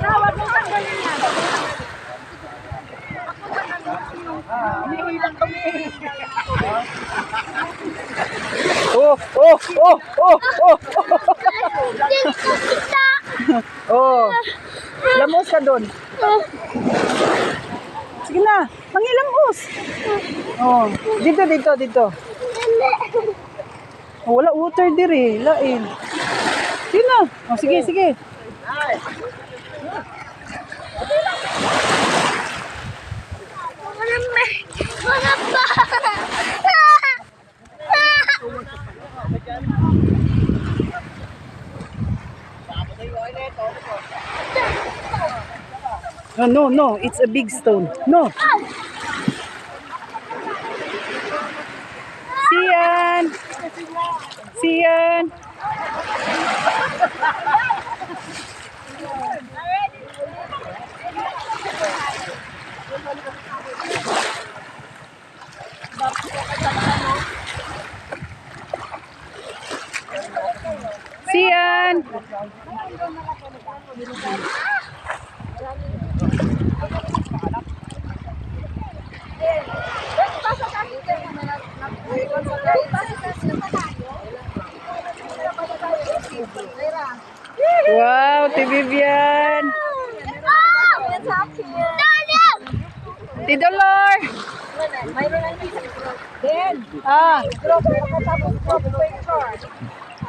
Tawag mo ang ganyan yan. Umiwi lang kami. Oh. Oh. Lamos ka doon. Sige na, mangilamos. Oh, dito. Oh, wala water dire, lain. Sige na. Oh, sige. No, it's a big stone. No. Sian. Wow, Ti Vivian. Ti Dolor.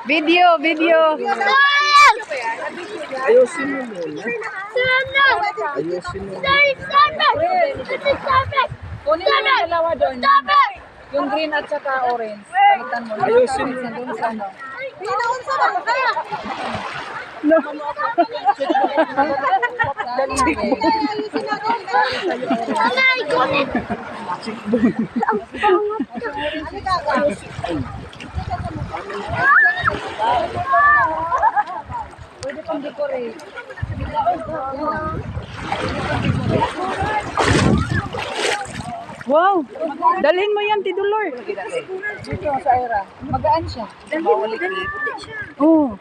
Video. Ayusin mo muna. Kunin mo yung dalawa doon. Yung green at saka orange. Palitan mo. Ayusin mo. Doon sa ano. No. Pwede pang decorate. Wow. Dalhin mo yan, Ti Dolor. Dito sa era. Magaan siya. Oh.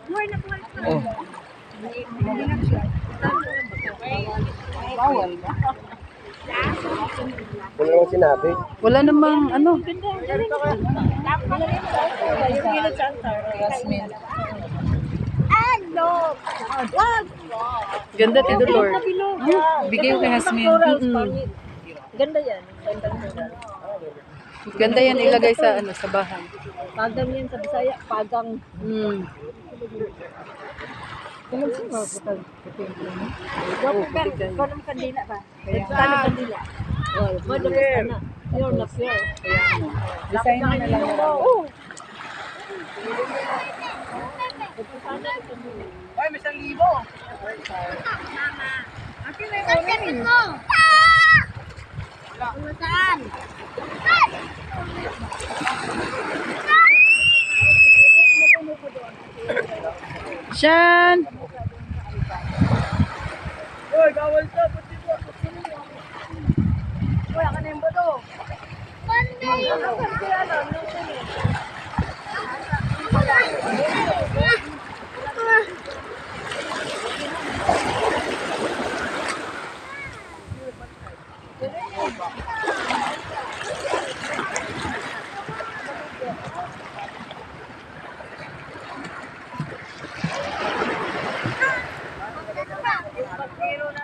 Bawal ba? Wala namang sinabi. Wala namang ano. Jasmine. Ganda, Ti Dolor. Bigay ko kay Jasmine. Ganda yan. Ganda yan ilagay sa sa bahay. Pagang yan sa Bisaya. Pagang. Kung kandila ba? Kano kandila? Madapos ka na. Pure na pure. Design na lang yun. Ay, may 1,000. Shan. Uy, bawal to. Wala ka na yung bodo. Sino